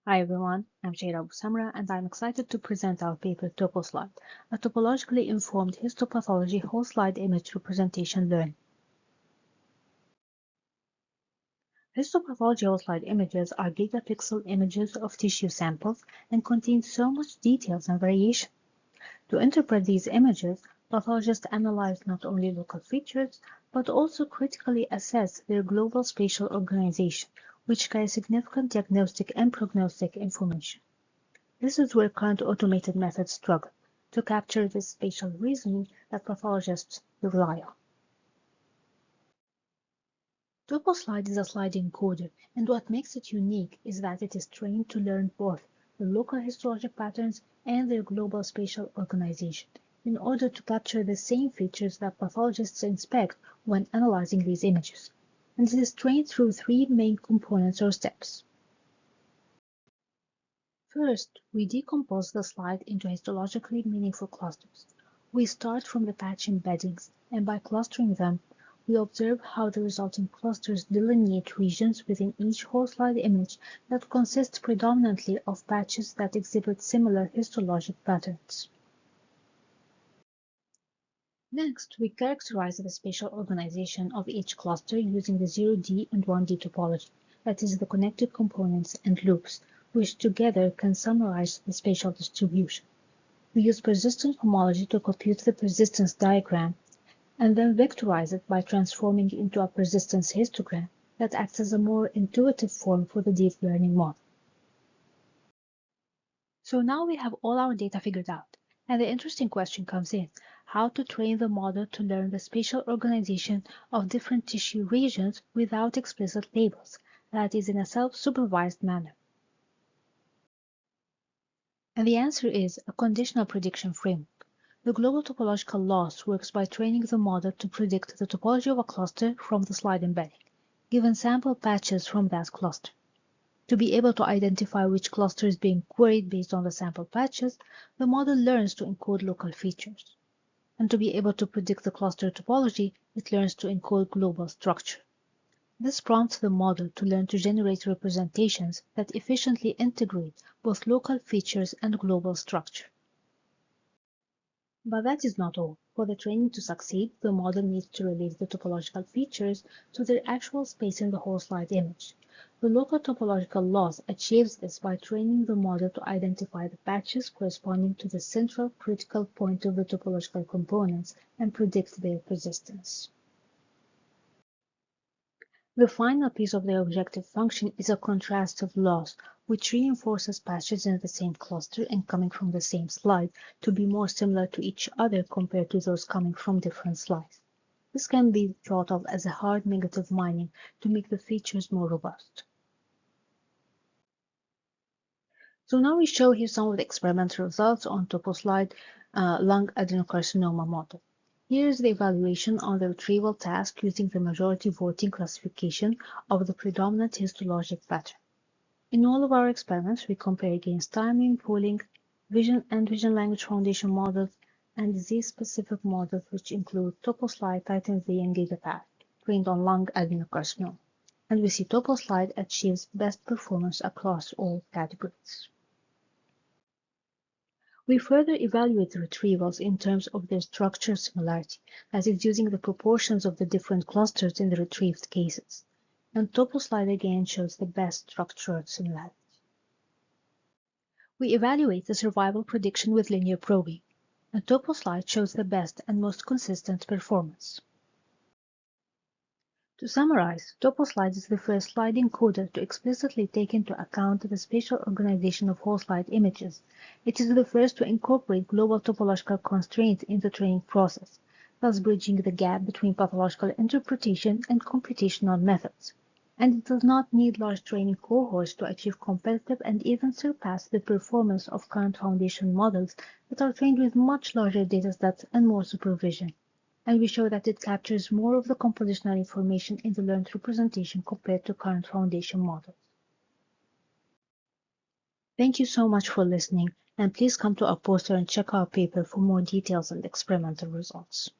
Hi everyone, I'm Shayla Samra and I'm excited to present our paper TopoSlide, a topologically informed histopathology whole slide image representation learning. Histopathology whole slide images are gigapixel images of tissue samples and contain so much details and variation. To interpret these images, pathologists analyze not only local features, but also critically assess their global spatial organization, which carries significant diagnostic and prognostic information. This is where current automated methods struggle to capture this spatial reasoning that pathologists rely on. TopoSlide is a slide encoder, and what makes it unique is that it is trained to learn both the local histologic patterns and their global spatial organization in order to capture the same features that pathologists inspect when analyzing these images. And it is trained through three main components or steps. First, we decompose the slide into histologically meaningful clusters. We start from the patch embeddings, and by clustering them, we observe how the resulting clusters delineate regions within each whole slide image that consist predominantly of patches that exhibit similar histologic patterns. Next, we characterize the spatial organization of each cluster using the 0D and 1D topology, that is, the connected components and loops, which together can summarize the spatial distribution. We use persistent homology to compute the persistence diagram and then vectorize it by transforming it into a persistence histogram that acts as a more intuitive form for the deep learning model. So now we have all our data figured out, and the interesting question comes in: how to train the model to learn the spatial organization of different tissue regions without explicit labels, that is, in a self-supervised manner. And the answer is a conditional prediction framework. The global topological loss works by training the model to predict the topology of a cluster from the slide embedding, given sample patches from that cluster. To be able to identify which cluster is being queried based on the sample patches, the model learns to encode local features. And to be able to predict the cluster topology, it learns to encode global structure. This prompts the model to learn to generate representations that efficiently integrate both local features and global structure. But that is not all. For the training to succeed, the model needs to relate the topological features to their actual space in the whole slide image. The local topological loss achieves this by training the model to identify the patches corresponding to the central critical point of the topological components and predict their persistence. The final piece of the objective function is a contrastive loss, which reinforces patches in the same cluster and coming from the same slide to be more similar to each other compared to those coming from different slides. This can be thought of as a hard negative mining to make the features more robust. So now we show here some of the experimental results on TopoSlide lung adenocarcinoma model. Here is the evaluation on the retrieval task using the majority voting classification of the predominant histologic pattern. In all of our experiments, we compare against timing, pooling, vision and vision language foundation models, and disease-specific models which include TopoSlide, TitanZ, and GigaPath, trained on lung adenocarcinoma. And we see TopoSlide achieves best performance across all categories. We further evaluate the retrievals in terms of their structure similarity, that is, using the proportions of the different clusters in the retrieved cases. And TopoSlide again shows the best structural similarity. We evaluate the survival prediction with linear probing, and TopoSlide shows the best and most consistent performance. To summarize, TopoSlide is the first slide encoder to explicitly take into account the spatial organization of whole slide images. It is the first to incorporate global topological constraints in the training process, thus bridging the gap between pathological interpretation and computational methods. And it does not need large training cohorts to achieve competitive and even surpass the performance of current foundation models that are trained with much larger datasets and more supervision. And we show that it captures more of the compositional information in the learned representation compared to current foundation models. Thank you so much for listening, and please come to our poster and check our paper for more details and experimental results.